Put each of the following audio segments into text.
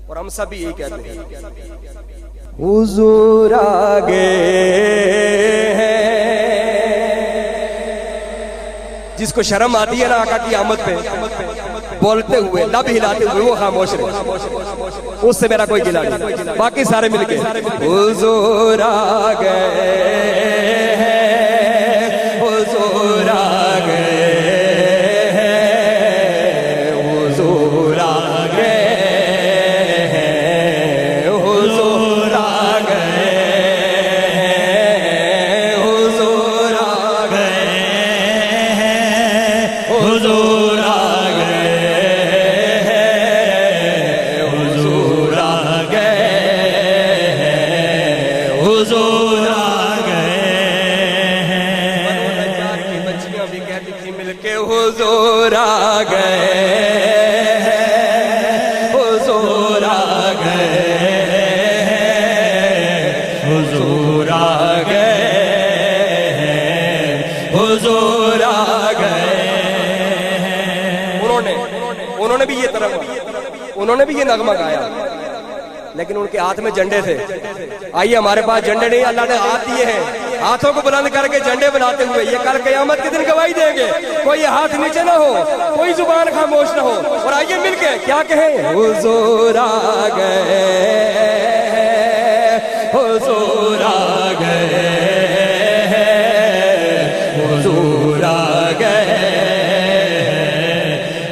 اور ہم سب بھی یہی کہتے ہیں حضور آ گئے ہیں. جس کو شرم آتی ہے نا آقا کی آمد پہ بولتے ہوئے لب ہلاتے ہوئے وہ خاموش رہے, اس سے میرا کوئی گلہ نہیں. باقی سارے مل کے حضور آ گئے ہیں, حضور آ گئے ہیں, حضور آ گئے ہیں, حضور آ گئے ہیں, حضور آ گئے ہیں, حضور آ گئے ہیں, حضور آ گئے ہیں, حضور آ گئے ہیں. کی بچیاں بھی کہتی تھی مل کے حضور آ گئے ہیں, حضور آ گئے ہیں, حضور آ گئے ہیں, حضور آ گئے ہیں. انہوں نے بھی یہ طرح انہوں نے بھی یہ نغمہ گایا, لیکن ان کے ہاتھ میں جھنڈے تھے. آئیے ہمارے پاس جھنڈے نہیں, اللہ نے ہاتھ دیے ہیں, ہاتھوں کو بلند کر کے جھنڈے بناتے ہوئے یہ کل قیامت کے دن گواہی دیں گے. کوئی ہاتھ نیچے نہ ہو, کوئی زبان خاموش نہ ہو, اور آئیے مل کے کیا کہیں حضور آ گئے, حضور آ گئے, حضور آ گئے,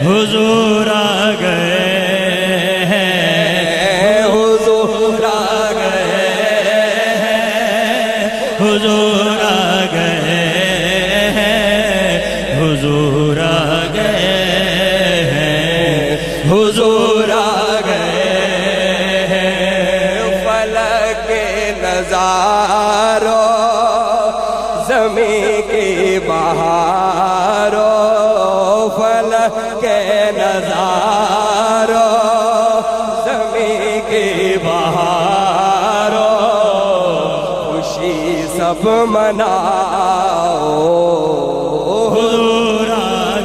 حضور آ گئے ہیں, حضور آ گئے, حضور آ گئے ہیں, حضور آ گئے ہیں, حضور آ گئے ہیں. فلک کے نظاروں زمین کی بہاروں, فلک کے نظاروں زمین کی بہاروں, خوشی سب مناؤ, حضور آ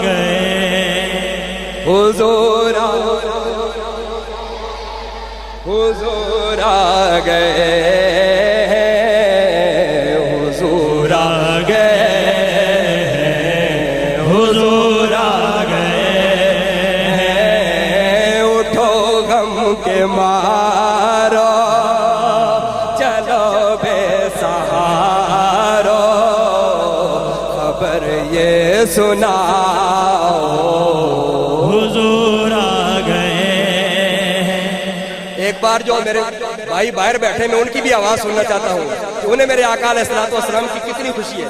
گئے, حضور آ حضور آ گئے, حضور آ گئے, حضور آ گئے ہیں. اٹھو غم کے مارو, چلو بے سہارو, خبر یہ سناؤ, حضور آ گئے ہیں. ایک بار جو میرے بھائی باہر بیٹھے میں ان کی بھی آواز سننا چاہتا ہوں کہ انہیں میرے آقا علیہ السلام کی کتنی خوشی ہے.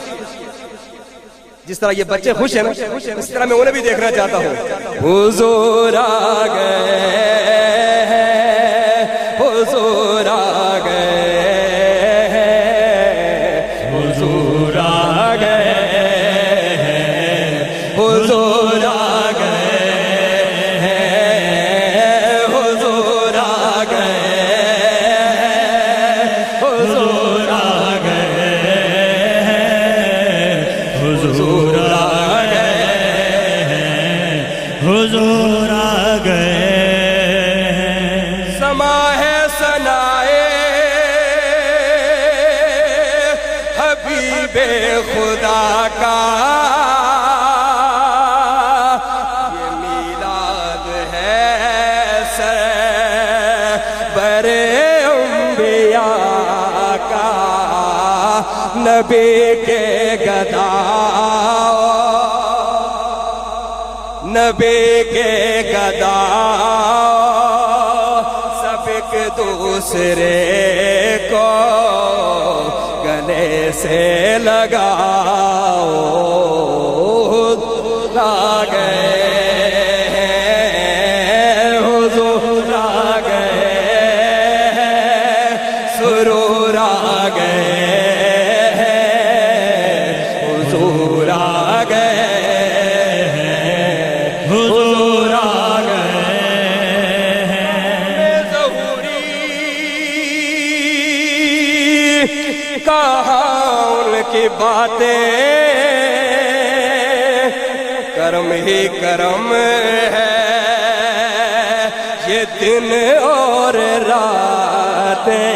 جس طرح یہ بچے خوش ہیں نا, اس طرح میں انہیں بھی دیکھنا چاہتا ہوں. حضور آ گئے ہیں, حضور آ گئے ہیں, حضور آ گئے ہیں, حضور آ گئے ہیں, حضور آ گئے ہیں, حضور آ گئے ہیں, حضور آ گئے ہیں, حضور آ گئے ہیں. سما ہے ثنائے حبیب خدا کا, یہ میلاد ہے سرور انبیاء کا, نبی کے گداؤ, نبی کے گداؤ, سب ایک دوسرے کو گلے سے لگاؤ, حضور آ گئے ہیں, حضور آ گئے ہیں, سرور آ گئے ہیں, حضور آ گئے ہیں, حضور آ گئے ہیں. ظہوری کہاں ان کی باتیں, کرم ہی کرم ہے, یہ دن اور راتیں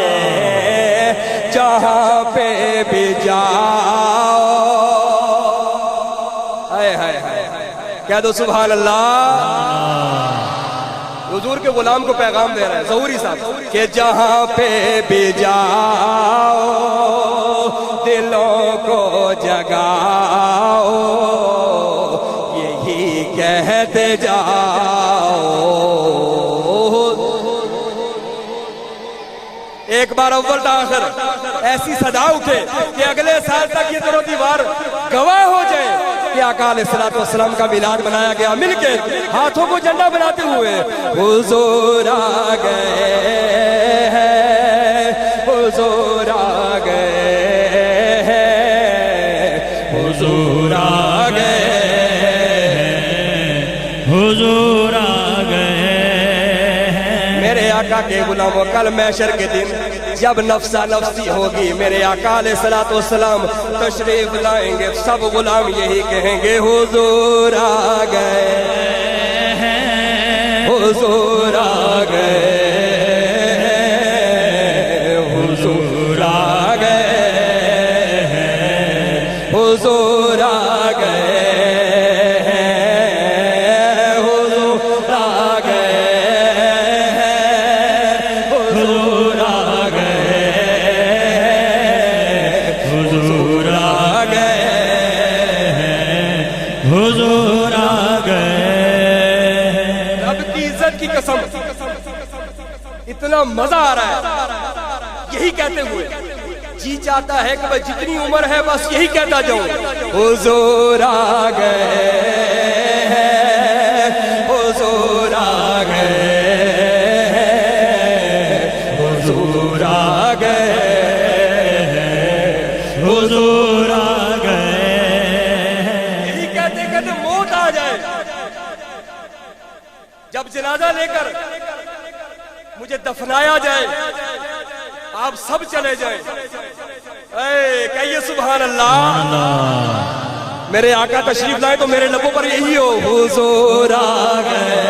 جہاں پہ بھی جاؤ، ہائے ہائے ہائے کہہ دو سبحان اللہ۔ حضور کے غلام کو پیغام دے رہا ہے ظہوری صاحب کہ جہاں پہ بھی جاؤ دلوں کو جگاؤ، یہی کہتے جاؤ۔ ایک بار اول تا آخر ایسی صدا اٹھے کہ اگلے سال تک یہ در و دیوار گواہ ہو جائے کہ آقا علیہ السلام کا میلاد منایا گیا، مل کے ہاتھوں کو جھنڈا بناتے ہوئے حضور آ گئے ہیں، حضور آ گئے ہیں، حضور آ گئے ہیں، حضور آ گئے ہیں۔ میرے آقا کے غلاموں کل محشر کے دن جب نفسا نفسی ہوگی میرے آقا علیہ السلام تشریف لائیں گے، سب غلام یہی کہیں گے حضور آ گئے ہیں، حضور آ گئے ہیں، حضور آ گئے ہیں، حضور آ گئے ہیں، حضور آ گئے ہیں، حضور آ گئے ہیں، حضور آ گئے ہیں، حضور آ گئے ہیں۔ رب کی عزت کی قسم اتنا مزہ آ رہا ہے یہی کہتے ہوئے، جی چاہتا ہے کہ بس جتنی عمر ہے بس یہی کہتا جاؤں، حضور آ گئے ہیں، حضور آ گئے ہیں، حضور آ گئے ہیں، حضور آ گئے ہیں۔ یہی کہتے کہتے موت آ جائے، جب جنازہ لے کر مجھے دفنایا جائے آپ سب چلے جائیں، اے کہیے سبحان اللہ۔ میرے آقا تشریف لائے تو میرے لبوں پر یہی ہو، حضور آ گئے